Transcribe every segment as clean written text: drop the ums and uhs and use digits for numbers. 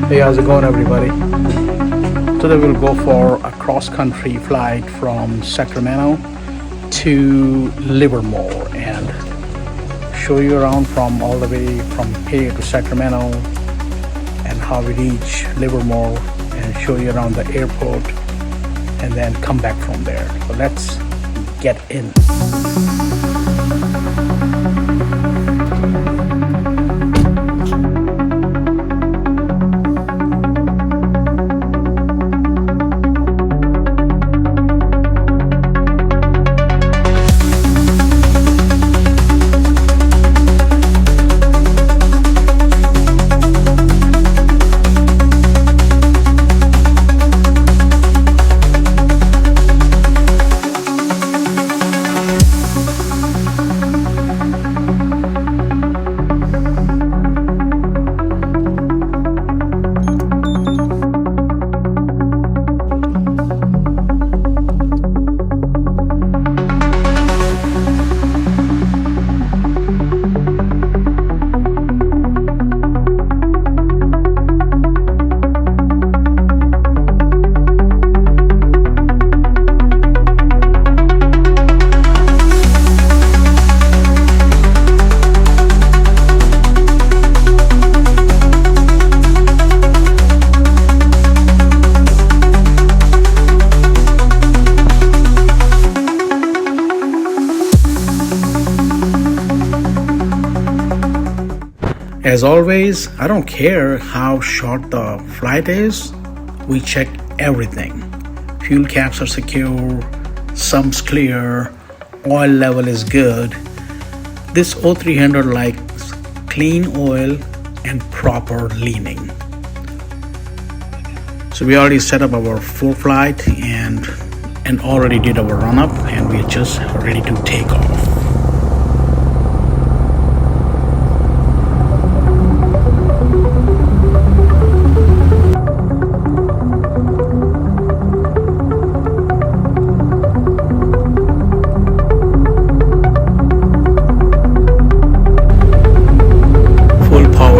Hey, how's it going, everybody? Today we'll go for a cross-country flight from Sacramento to Livermore and show you around from all the way from here to Sacramento and how we reach Livermore and show you around the airport and then come back from there. So let's get in. As always, I don't care how short the flight is, we check everything. Fuel caps are secure, sumps clear, oil level is good. This O300 likes clean oil and proper leaning. So we already set up our full flight and already did our run up, and we're just ready to take off.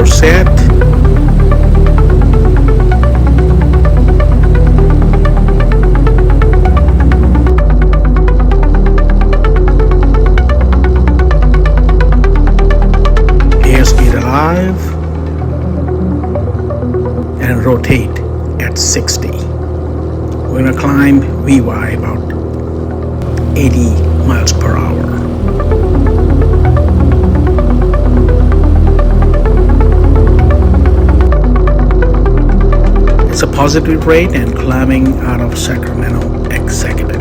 Set. Airspeed alive and rotate at 60. We're gonna climb VY about 80 miles per hour. It's a positive rate and climbing out of Sacramento Executive.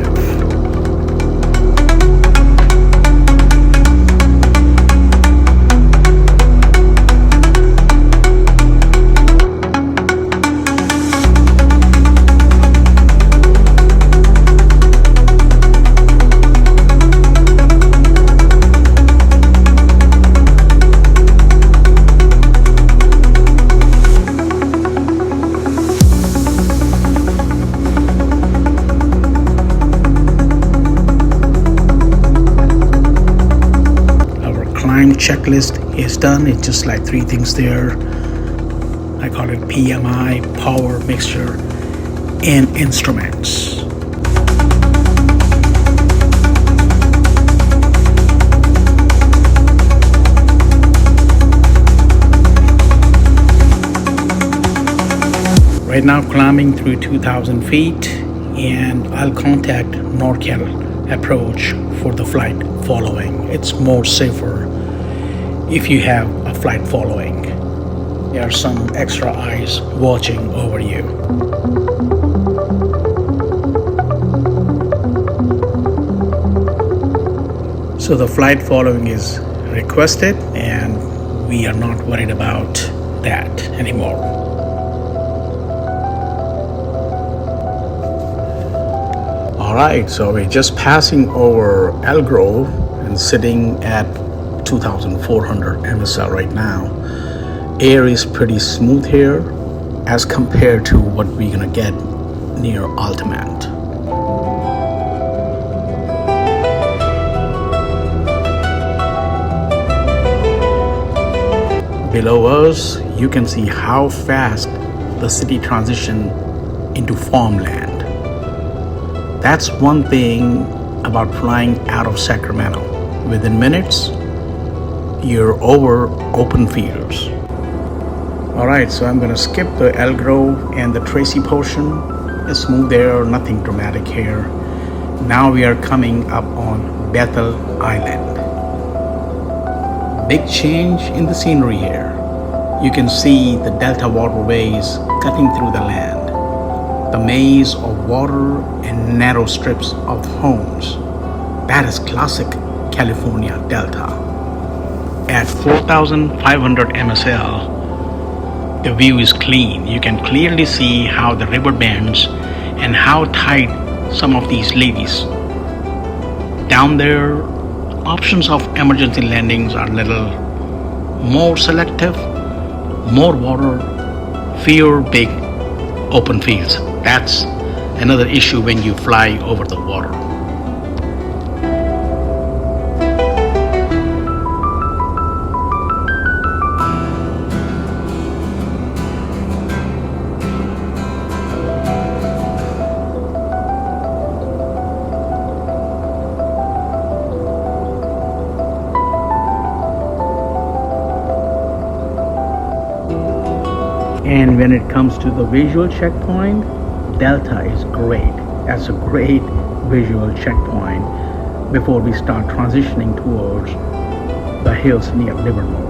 Checklist is done. It's just like 3 things there. I call it PMI, power, mixture, and instruments. Right now climbing through 2,000 feet, and I'll contact NorCal approach for the flight following. It's more safer if you have a flight following. There are some extra eyes watching over you. So the flight following is requested, and we are not worried about that anymore. Alright, so we're just passing over Elk Grove and sitting at 2,400 MSL right now. Air is pretty smooth here as compared to what we're gonna get near Altamont. Below us, you can see how fast the city transition into farmland. That's one thing about flying out of Sacramento. Within minutes, you're over open fields. Alright, so I'm gonna skip the Elk Grove and the Tracy portion. It's smooth there, nothing dramatic here. Now we are coming up on Bethel Island. Big change in the scenery here. You can see the delta waterways cutting through the land, the maze of water and narrow strips of homes. That is classic California delta. At 4,500 MSL, the view is clean. You can clearly see how the river bends and how tight some of these ladies. Down there, options of emergency landings are little more selective, more water, fewer big open fields. That's another issue when you fly over the water. And when it comes to the visual checkpoint, Delta is great. That's a great visual checkpoint before we start transitioning towards the hills near Livermore.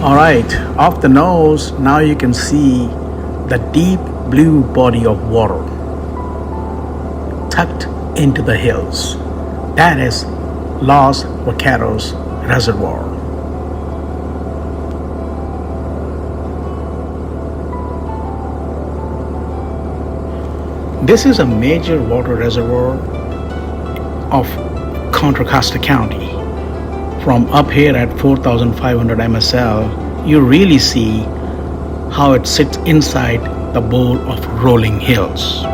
Alright, off the nose, now you can see the deep blue body of water tucked into the hills. That is Los Vaqueros Reservoir. This is a major water reservoir of Contra Costa County. From up here at 4,500 MSL, you really see how it sits inside the bowl of rolling hills.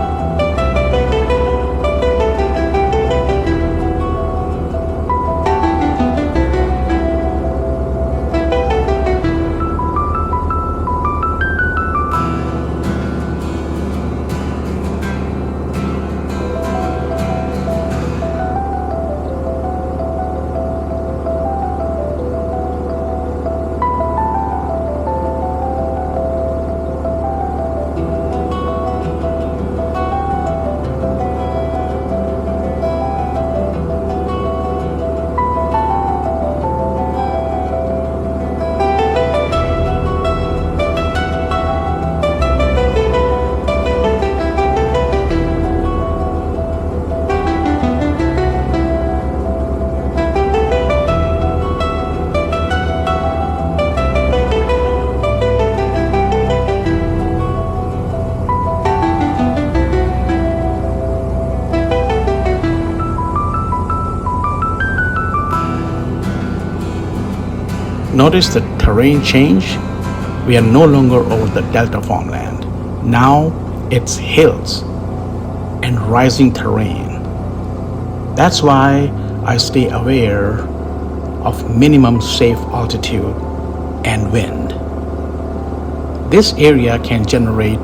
Notice the terrain change. We are no longer over the delta farmland. Now it's hills and rising terrain. That's why I stay aware of minimum safe altitude and wind. This area can generate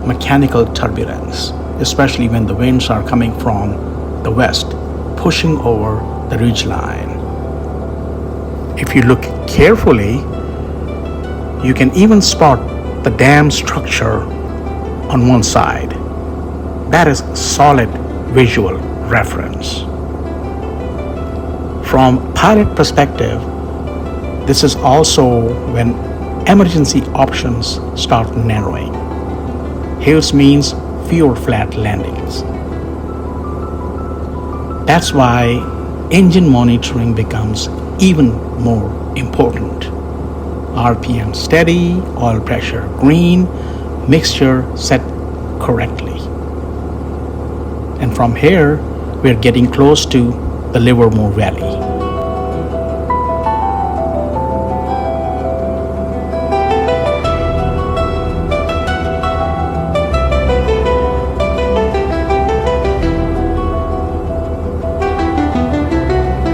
mechanical turbulence, especially when the winds are coming from the west, pushing over the ridgeline. If you look carefully, you can even spot the dam structure on one side. That is solid visual reference. From pilot perspective, this is also when emergency options start narrowing. Hills means fewer flat landings. That's why engine monitoring becomes even more important. RPM steady, oil pressure green, mixture set correctly. And from here, we're getting close to the Livermore Valley.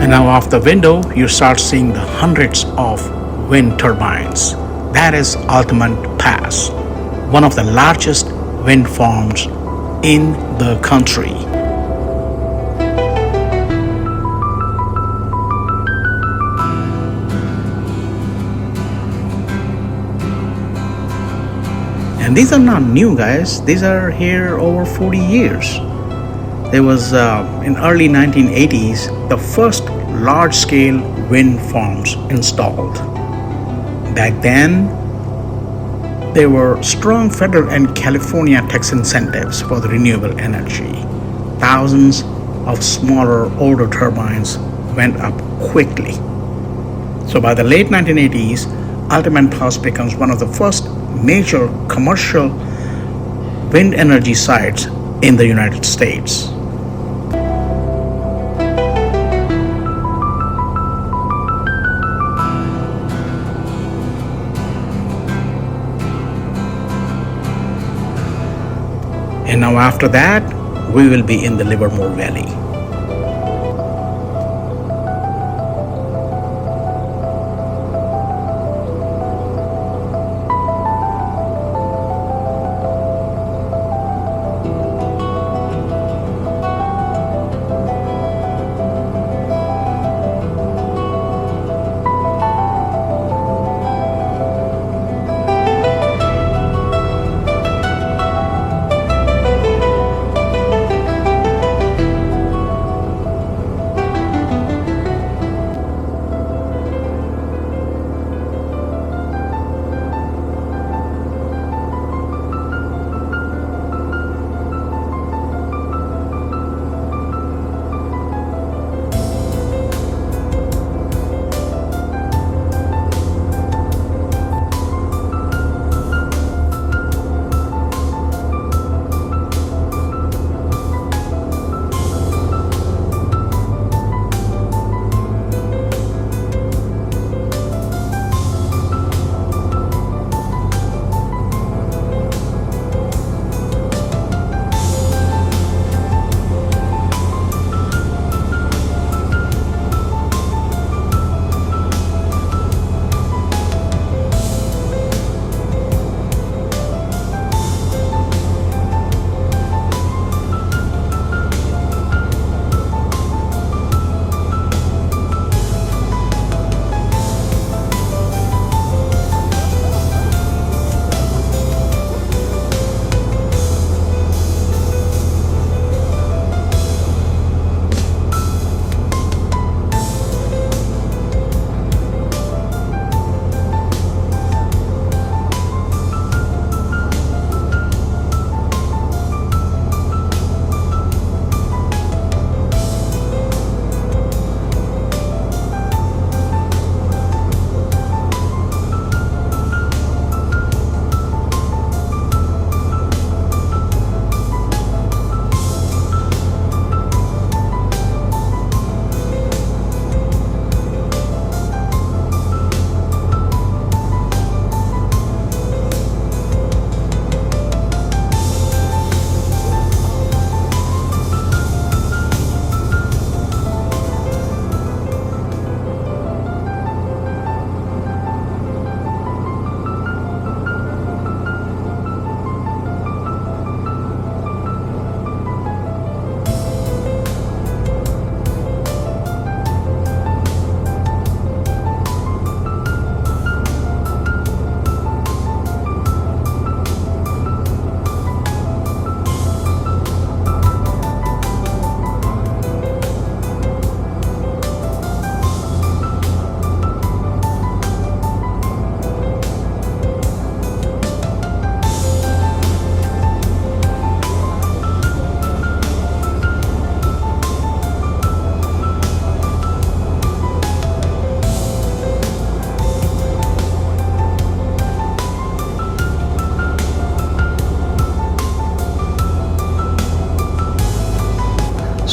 And now off the window, you start seeing the hundreds of wind turbines. That is Altamont Pass, one of the largest wind farms in the country. And these are not new, guys. These are here over 40 years. There was in early 1980s the first large-scale wind farms installed. Back then, there were strong federal and California tax incentives for the renewable energy. Thousands of smaller, older turbines went up quickly. So by the late 1980s, Altamont Pass becomes one of the first major commercial wind energy sites in the United States. And now after that, we will be in the Livermore Valley.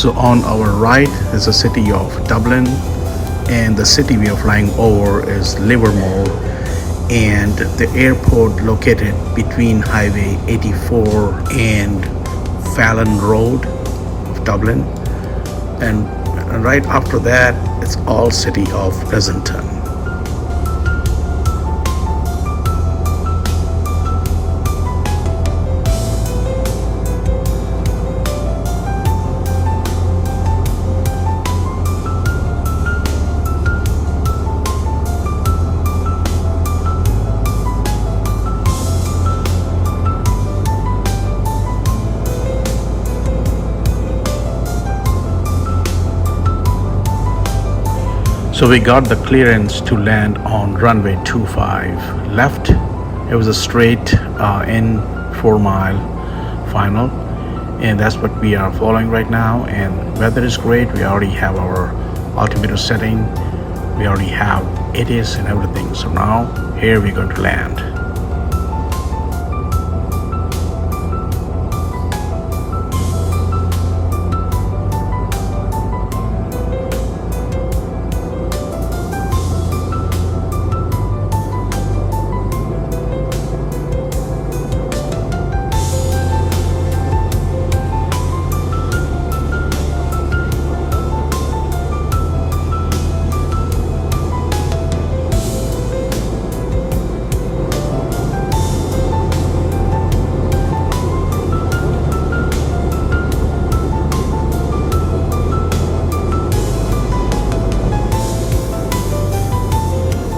So on our right is the city of Dublin, and the city we are flying over is Livermore, and the airport located between Highway 84 and Fallon Road of Dublin, and right after that it's all city of Pleasanton. So we got the clearance to land on runway 25 left. It was a straight in 4-mile final, and that's what we are following right now. And weather is great. We already have our altimeter setting. We already have ATIS and everything. So now here we're going to land.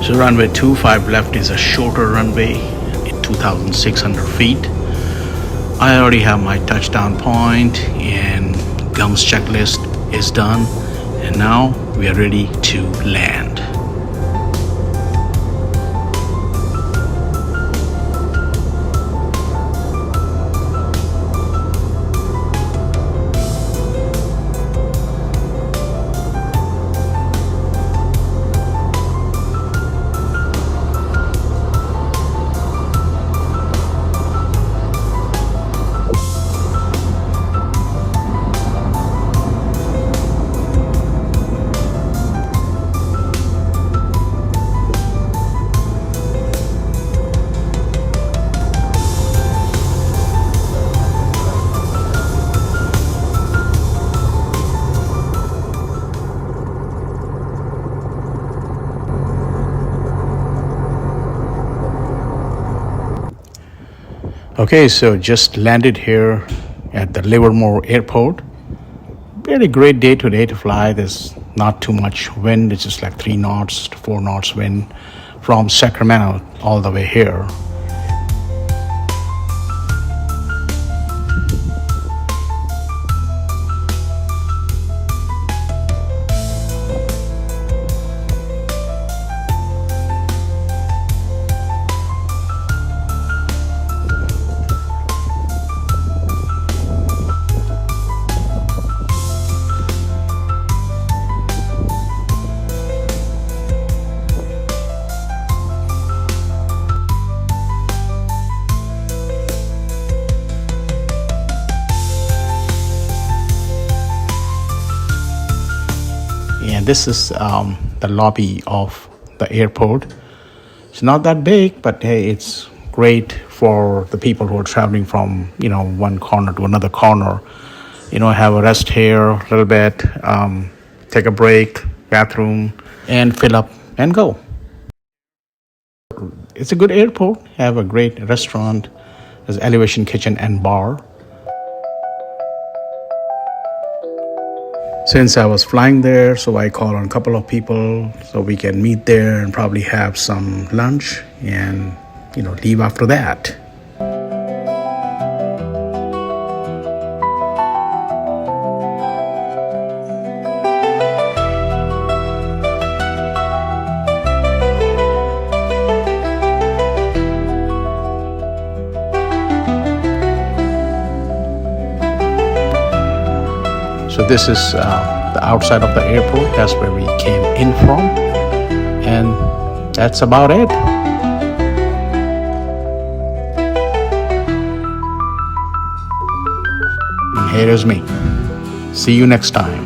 So runway 25 left is a shorter runway, 2,600 feet. I already have my touchdown point and GUMS checklist is done, and now we are ready to land. Okay, so just landed here at the Livermore Airport. Really great day today to fly. There's not too much wind. It's just like 3 knots to 4 knots wind from Sacramento all the way here. And this is the lobby of the airport. It's not that big, but hey, it's great for the people who are traveling from, one corner to another corner. Have a rest here a little bit, take a break, bathroom, and fill up and go. It's a good airport. Have a great restaurant. There's elevation kitchen and bar. Since I was flying there, so I called on a couple of people so we can meet there and probably have some lunch and, leave after that. So this is the outside of the airport. That's where we came in from. And that's about it. And here is me. See you next time.